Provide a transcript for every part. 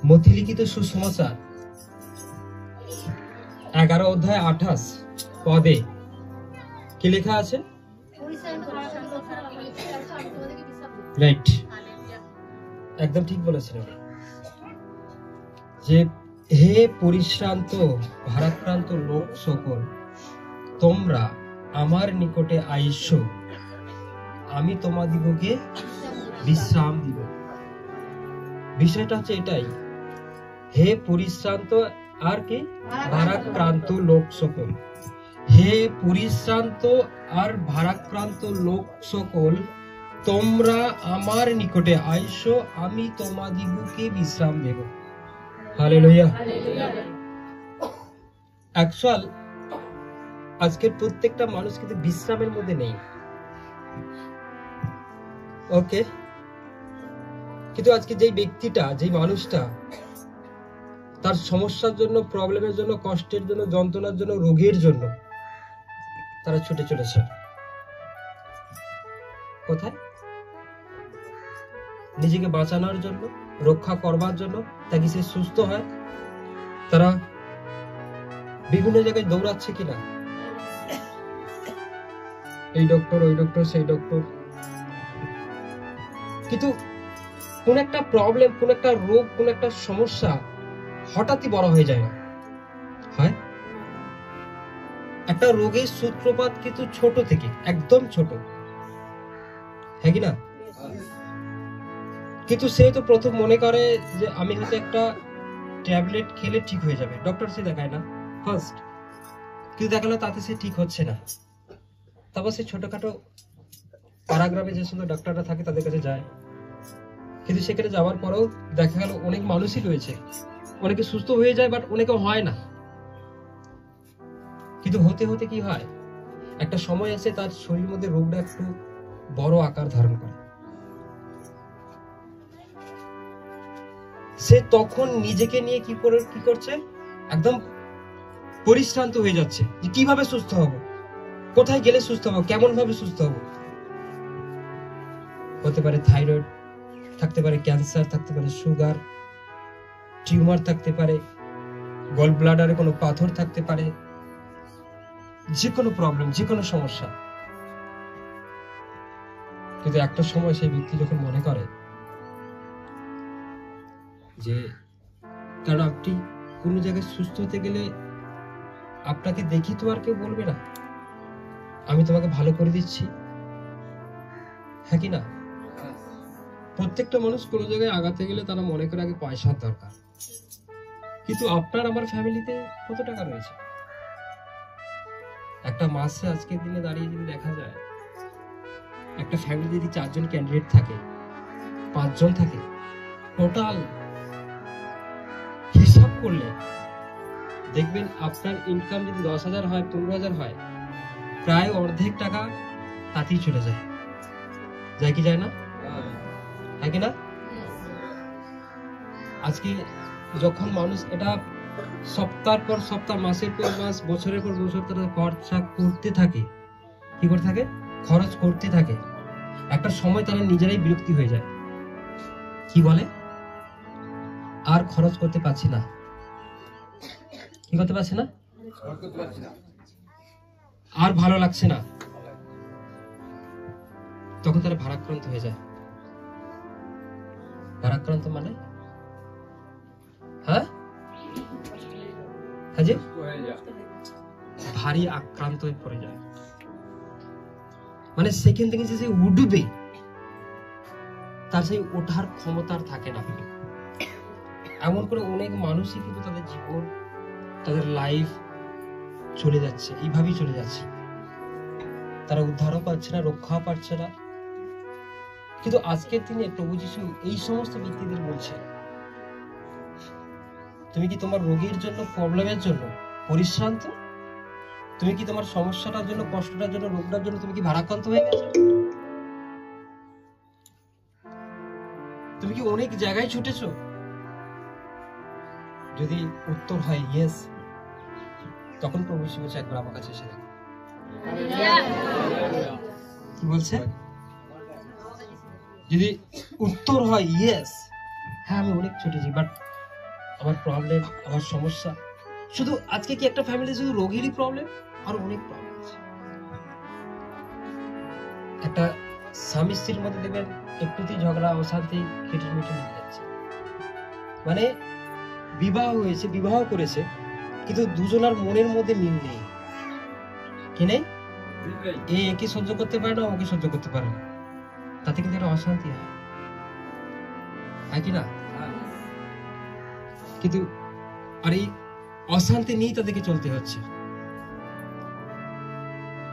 মথিলিখিত সুসমাচার 11 অধ্যায় 28 পদে কি লেখা আছে? রাইট, একদম ঠিক বলেছেন যে হে পরিশ্রান্ত ভারাক্রান্ত লোক সকল, তোমরা আমার নিকটে আইসো, আমি তোমাদিগকে বিশ্রাম দিব। বিষয়টা হচ্ছে এটাই, হে পরিশ্রান্ত আর কি ভারাক্রান্ত লোক সকল, হে পরিশ্রান্ত আর ভারাক্রান্ত লোক সকল, তোমরা আমার নিকটে আইসো, আমি তোমাদিগকে বিশ্রাম দেব। হালেলুয়া। অ্যাকচুয়াল আজকের প্রত্যেকটা মানুষ কিন্তু বিশ্রামের মধ্যে নেই, ওকে? কিন্তু আজকে যেই ব্যক্তিটা, যেই মানুষটা তার সমস্যার জন্য, প্রবলেমের জন্য, কষ্টের জন্য, যন্ত্রণার জন্য, রোগের জন্য তারা ছুটে চলেছে কোথায়? নিজেকে বাঁচানোর জন্য, রক্ষা করবার জন্য, তাকে সে সুস্থ হয়। তারা বিভিন্ন জায়গায় দৌড়াচ্ছে কিনা, এই ডক্টর, ওই ডক্টর, সেই ডক্টর। কিন্তু কোন একটা প্রবলেম, কোন একটা রোগ, কোন একটা সমস্যা হঠাৎই বড় হয়ে যায় না, হয়? একটা রোগের সূত্রপাত কিন্তু ছোট থেকে, একদম ছোট, হ্যাঁ কি না? কিন্তু সে তো প্রথম মনে করে যে আমি হয়তো একটা ট্যাবলেট খেলে ঠিক হয়ে যাবে, ডক্টর সে দেখায় না ফার্স্ট, কিন্তু দেখালো তাতে সে ঠিক হচ্ছে না। তারপর সে ছোটখাটো পাড়াগ্রামে যে সমস্ত ডাক্তাররা থাকে তাদের কাছে যায়, কিন্তু সেখানে যাওয়ার পরেও দেখা গেল অনেক মানুষই রয়েছে, অনেকে সুস্থ হয়ে যায়, বাট অনেকে হয় না। কিন্তু হতে হতে কি হয়, একটা সময় আসে তার শরীরের মধ্যে রোগটা একটু বড় আকার ধারণ করে। সে তখন নিজেকে নিয়ে কি করছে, একদম পরিশ্রান্ত হয়ে যাচ্ছে যে কিভাবে সুস্থ হব, কোথায় গেলে সুস্থ হব, কেমন ভাবে সুস্থ হব। হতে পারে থাইরয়েড, থাকতে পারে ক্যান্সার, থাকতে পারে সুগার, টিউমার থাকতে পারে, গল ব্লাডারে কোনো পাথর থাকতে পারে, যে কোনো প্রবলেম, যে কোনো সমস্যা। কিন্তু একটা সময় সেই ব্যক্তি যখন মনে করে যে, কারণ আপনি কোনো জায়গায় সুস্থ হতে গেলে আপনাকে দেখি তো আর কেউ বলবে না আমি তোমাকে ভালো করে দিচ্ছি, হ্যাঁ কি না? প্রত্যেকটা মানুষ কোনো জায়গায় আগাতে গেলে তারা মনে করে আগে পয়সার দরকার। কিন্তু আপনার আমার ফ্যামিলিতে কত টাকা রয়েছে? একটা মাসে আজকের দিনে দাঁড়িয়ে যদি দেখা যায়, একটা ফ্যামিলি যদি 4 জন ক্যান্ডিডেট থাকে, 5 জন থাকে, টোটাল হিসাব করলে দেখবেন আপনার ইনকাম যদি 10,000 হয়, 15,000 হয়, প্রায় অর্ধেক টাকা তাতেই চলে যায়। যায় কি যায় না? হ্যাঁ কি না? আজকে যখন মানুষ এটা সপ্তাহ পর সপ্তাহ, মাসের পর মাস, বছরের পর বছর তারা খরচা করতে থাকে, কি করতে থাকে? খরচ করতে থাকে। একটা সময় তারা নিজেরাই বিরক্তি হয়ে যায়, কি বলে, আর খরচ করতে পারছি না। কি করতে পারছি না? আর ভালো লাগছে না। তখন তারা ভারাক্রান্ত হয়ে যায়। ভারাক্রান্ত মানে হ্যাঁ জি, ভারী আক্রান্ত হয়ে পড়ে যায়। মানে সেখান থেকে যে উঠবে, তার সেই ওঠার ক্ষমতা থাকে না। এমন করে অনেক মানুষই কিন্তু তাদের জীবন, তাদের লাইফ চলে যাচ্ছে, এইভাবেই চলে যাচ্ছে। তারা উদ্ধারও পাচ্ছে না, রক্ষাও পাচ্ছে না। কিন্তু আজকের দিনে প্রভু যিশু এই সমস্ত ব্যক্তিদের বলছে, তুমি কি তোমার রোগের জন্য, প্রবলেমের জন্য পরিশ্রান্ত? তুমি কি তোমার সমস্যাটার জন্য, কষ্টটার জন্য, রোগটার জন্য তুমি কি ভারাক্রান্ত হয়ে গেছো? তুমি কি অনেক জায়গায় ছুটেছো? যদি উত্তর হয় ইয়েস, তখন প্রভু যিশু বলছে একবার আমার কাছে এসে দেখো। কি বলছে? যদি উত্তর হয় ইয়েস, হ্যাঁ আমি অনেক ছুটেছি, বাট আমার প্রবলেম, আমার সমস্যা। শুধু আজকে কি একটা ফ্যামিলি শুধু রোগীরই প্রবলেম? আর অনেক প্রবলেম আছে। একটা স্বামী স্ত্রীর মধ্যে দেখবেন একটুতেই ঝগড়া, অশান্তি, খিটমিটি মিটে যাচ্ছে। মানে বিবাহ হয়েছে, বিবাহ করেছে, কিন্তু দুজনার মনের মধ্যে মিল নেই। কি নেই? একে সহ্য করতে পারে না, ওকে সহ্য করতে পারে না, তাতে কিন্তু একটা অশান্তি হয় কি না? কিন্তু আর এই অশান্তি নিয়েই তাদেরকে চলতে হচ্ছে।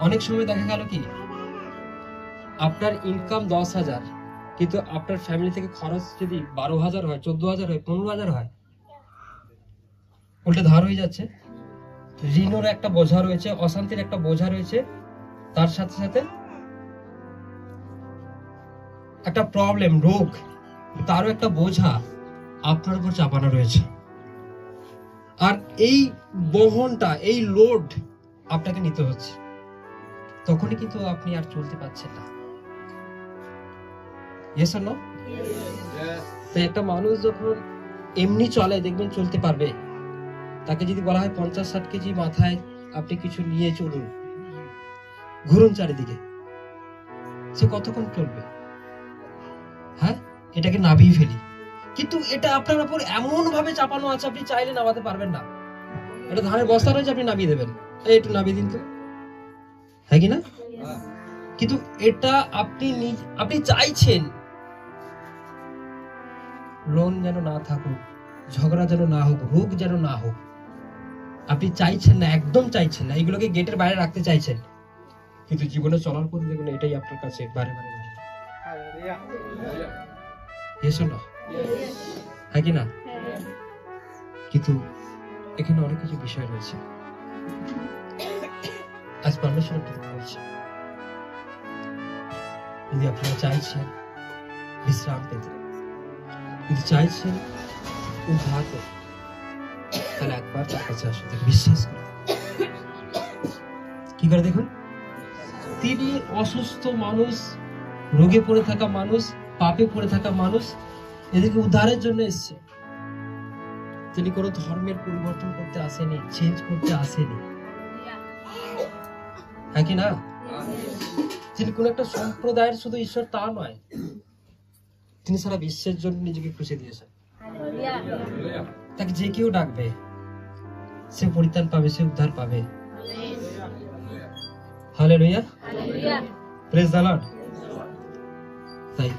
অনেক সময় দেখা গেল কি আপনার ইনকাম 10,000, কিন্তু আপনার ফ্যামিলি থেকে খরচ যদি 12,000 হয়, 14,000 হয়, 15,000 হয়, উল্টে ধার হয়ে যাচ্ছে। ঋণের একটা বোঝা রয়েছে, অশান্তির একটা বোঝা রয়েছে, তার সাথে সাথে একটা প্রবলেম, রোগ, তারও একটা বোঝা আপনার উপর চাপানো রয়েছে। আর এই বহনটা, এই লোড আপনাকে নিতে হচ্ছে। তখনই কিন্তু আপনি আর চলতে পারছেন না। Yes or no? তো একটা মানুষ যখন এমনি চলে দেখবেন চলতে পারবে। তাকে যদি বলা হয় 50-60 কেজি মাথায় আপনি কিছু নিয়ে চলুন, ঘুরুন চারিদিকে, সে কতক্ষণ চলবে? হ্যাঁ, এটাকে নামিয়ে ফেলি। কিন্তু এটা আপনার উপর এমন ভাবে চাপানো আছে, আপনি চাইলে নামাতে পারবেন না। এটা ধানের বস্তা রয়েছে, আপনি নামিয়ে দেবেন, এই একটু নামিয়ে দিন তো, হ্যাঁ কি না? কিন্তু এটা আপনি চাইছেন লোন যেন না থাকুক, ঝগড়া যেন না হোক, রোগ যেন না হোক। আপনি চাইছেন না, একদম চাইছেন না, এগুলোকে গেটের বাইরে রাখতে চাইছেন। কিন্তু জীবনে চলার পথে দেখুন এটাই আপনার কাছে বারে বারে হ্যাঁ কি না? কিন্তু এখানে অনেক কিছু বিষয় রয়েছে। আজ পারমেশ্বর বলছে, যদি আপনারা চাইছেন বিশ্রাম পেতে, যদি চাইছেন উদ্ধার পেতে, তাহলে একবার তার কাছে আসুন, বিশ্বাস করে। কি করে দেখুন? তিনি অসুস্থ মানুষ, রোগে পড়ে থাকা মানুষ, পাপে পড়ে থাকা মানুষ, এদেরকে উদ্ধারের জন্য এসেছে। তিনি কোনো ধর্মের পরিবর্তন করতে আসেনি, চেঞ্জ করতে আসেনি, হ্যাঁ কি না? তিনি কোন একটা সম্প্রদায়ের শুধু ঈশ্বর তা নয়, তিনি সারা বিশ্বের জন্য নিজেকে খুশি দিয়েছেন। তাকে যে কেউ ডাকবে সে পরিত্রাণ পাবে, সে উদ্ধার পাবে। Hallelujah, praise the Lord. তাই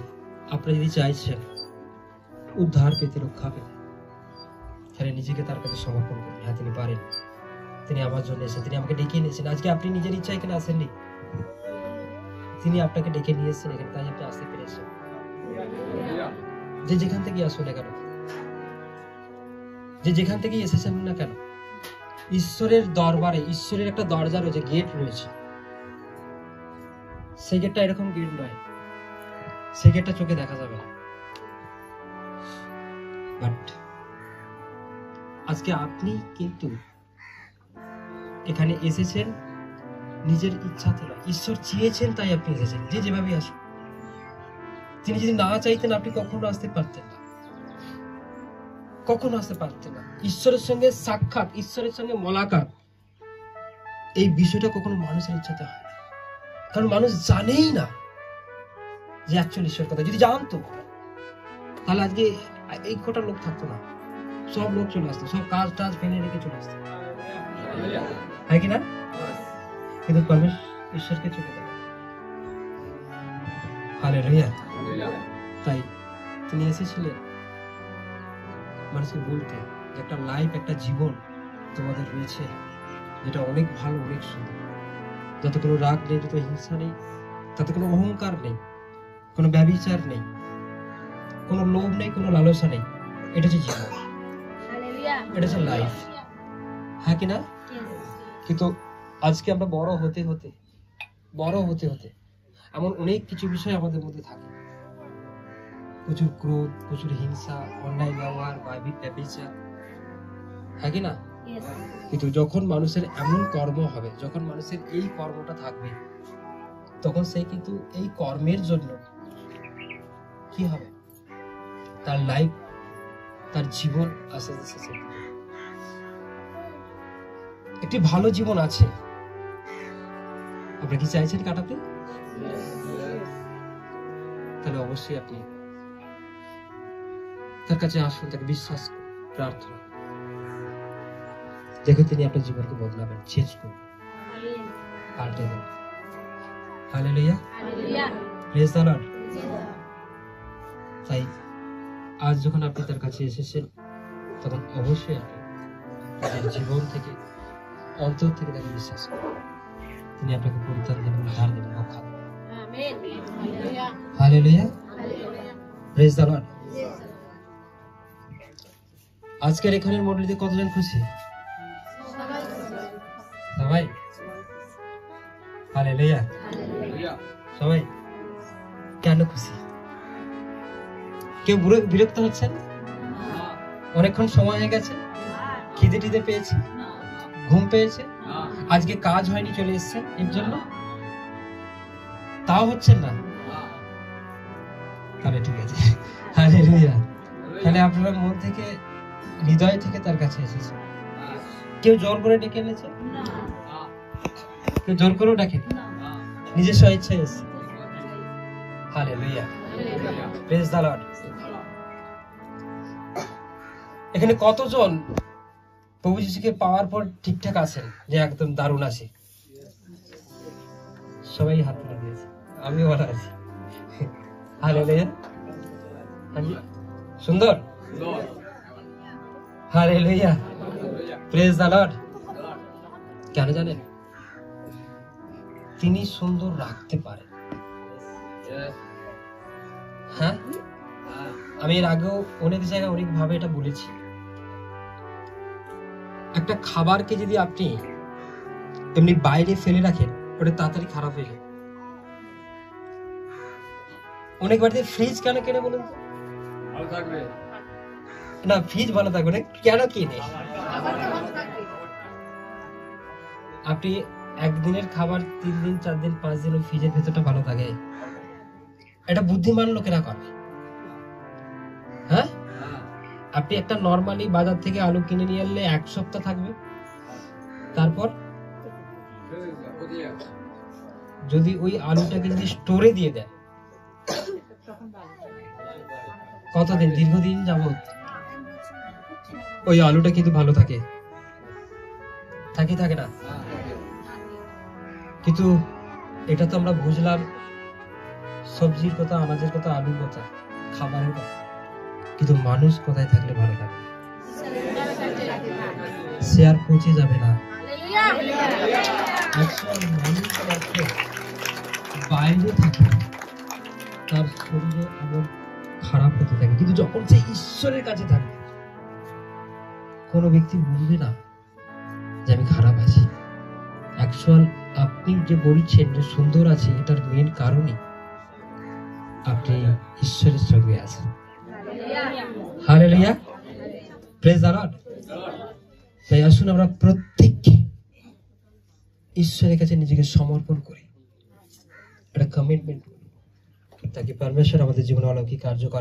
আপনি যদি চাইছেন উদ্ধার পেতে, রক্ষা পেতে, তাহলে নিজেকে তার কাছে সমর্পণ করুন। হ্যাঁ, তিনি পারেন, তিনি আমার জন্য এসেছেন, তিনি আমাকে ডেকে নিয়েছেন। আজকে আপনি নিজের ইচ্ছা এখানে আসেননি, তিনি আপনাকে ডেকে নিয়েছেন এখানে, তাই আপনি আসতে পেরেছেন। যে যেখান থেকে আসুন না কেন, যে যেখান থেকে এসেছেন না কেন, ঈশ্বরের দরবারে, ঈশ্বরের একটা দরজা রয়েছে, গেট রয়েছে। সেই গেটটা এরকম গেট নয়, সেই গেটটা চোখে দেখা যাবে না। বাট আজকে আপনি কিন্তু এখানে এসেছেন নিজের ইচ্ছাতে নয়, ঈশ্বর চেয়েছেন তাই আপনি এসেছেন। যে যেভাবে আসুন, তিনি যদি না চাইতেন আপনি কখনো আসতে পারতেন না, কখনো আসতে পারতেন না। ঈশ্বরের সঙ্গে সাক্ষাৎ, ঈশ্বরের সঙ্গে মোলাকাত, এই বিষয়টা কখনো মানুষের ইচ্ছাতে হয় না। কারণ মানুষ জানেই না যে অ্যাকচুয়ালি ঈশ্বর কথা। যদি জানতো তাহলে আজকে এই কটা লোক থাকতো না, সব লোক চলে আসতো, সব কাজ টাজ ফেলে রেখে চলে আসতো, হ্যাঁ কি না? কিন্তু পরমেশ্বর ঈশ্বরকে চোখে দেখে। হালেলুয়া। তাই তিনি এসেছিলেন মানুষকে বলতে যে একটা লাইফ, একটা জীবন তোমাদের রয়েছে যেটা অনেক ভালো, অনেক সুন্দর, যাতে কোনো রাগ নেই, যত হিংসা নেই, তাতে কোনো অহংকার নেই, কোনো ব্যভিচার নেই, কোনো লোভ নেই, কোনো লালসা নেই। এটা হচ্ছে জীবন, এটা হচ্ছে লাইফ, হ্যাঁ কি না? কিন্তু আজকে আমরা বড় হতে হতে এমন অনেক কিছু বিষয় আমাদের মধ্যে থাকে, প্রচুর ক্রোধ, প্রচুর হিংসা, অন্যায় ব্যবহার, ব্যভিচার, হ্যাঁ কি না? কিন্তু যখন মানুষের এমন কর্ম হবে, যখন মানুষের এই কর্মটা থাকবে, তখন সে কিন্তু এই কর্মের জন্য কি হবে, তার লাইফ তার জীবন আস্তে আস্তে শেষ হয়ে যাবে। একটি ভালো জীবন আছে, আপনি কি চাইছেন কাটাতে? তাহলে অবশ্যই আপনি তার কাছে আসুন, তাকে বিশ্বাস করুন, প্রার্থনা করুন। দেখুন তিনি আপনার জীবনকে বদলাবেন, চেঞ্জ করবেন, পাল্টে দেবেন। Hallelujah, praise the Lord. তাই আজ যখন আপনি তার কাছে এসেছেন, তখন অবশ্যই আপনি নিজের জীবন থেকে, অন্তর থেকে তাকে বিশ্বাস করুন। তিনি আপনাকে পরিত্রাণ দেবেন, উদ্ধার দেবেন, রক্ষা দেবেন। Hallelujah, praise the Lord. আজকের এখানের মণ্ডলীতে কতজন খুশি? সবাই? হালেলুয়া, সবাই? কেন খুশি? কেউ বিরক্ত হচ্ছেন? অনেকক্ষণ সময় হয়ে গেছে, খিদে টিদে পেয়েছে, ঘুম পেয়েছে, আজকে কাজ হয়নি, চলে এসছেন এর জন্য, তাও হচ্ছেন না? তাহলে ঠিক আছে, হালেলুয়া। তাহলে আপনারা মন থেকে, হৃদয় থেকে তার কাছে এসেছে। কেউ জোর করে ডেকে এনেছে? কেউ জোর করেও ডাকে, নিজস্ব ইচ্ছায় এসেছে। Hallelujah, praise the Lord. এখানে কতজন প্রভু যিশুকে পাওয়ার পর ঠিকঠাক আছেন, যে একদম দারুণ আছে? সবাই হাত তুলে দিয়েছে, আমিও ভালো আছি। হালেলুয়া, সুন্দর। Hallelujah, praise the Lord. কেন জানেন? তিনি সুন্দর রাখতে পারেন। হ্যাঁ, আমি এর আগেও অনেক জায়গায় অনেক ভাবে এটা বলেছি। একটা খাবারকে যদি আপনি এমনি বাইরে ফেলে রাখেন, ওটা তাড়াতাড়ি খারাপ হয়ে যায়। অনেক বাড়িতে ফ্রিজ কেন কেনে বলুন তো? ভালো থাকবে না, ফ্রিজ ভালো থাকবে না, কেন কিনে? আপনি একদিনের খাবার 3 দিন 4 দিন 5 দিন ফ্রিজের ভেতরটা ভালো থাকে, এটা বুদ্ধিমান লোকেরা করে। হ্যাঁ, আপনি একটা নরমালি বাজার থেকে আলু কিনে নিয়ে এলে 1 সপ্তাহ থাকবে, তারপর যদি ওই আলুটাকে যদি স্টোরে দিয়ে দেয়, কতদিন, দীর্ঘদিন যাবত ওই আলুটা কিন্তু ভালো থাকে, থাকে না? কিন্তু এটা তো আমরা বুঝলাম সবজির কথা, আনাজের কথা, আলুর কথা, খাবারের কথা, কিন্তু মানুষ কোথায় থাকলে ভালো থাকে? সে আর পচে যাবে না। মানুষ বাইরে থাকে, তার শরীরে এমন খারাপ হতে থাকে, কিন্তু যখন সে ঈশ্বরের কাছে থাকবে, কোনো ব্যক্তি বলবে না যে আমি খারাপ আছি। অ্যাকচুয়াল আপনি যে বলছেন যে সুন্দর আছে, এটার মেন কারণই আপনি ঈশ্বরের সঙ্গে আছেন। Hallelujah, praise the Lord. তাই আসুন আমরা প্রত্যেককে ঈশ্বরের কাছে নিজেকে সমর্পণ করি, একটা কমিটমেন্ট করি, তাকে পরমেশ্বর আমাদের জীবনে অলৌকিক কার্য করে।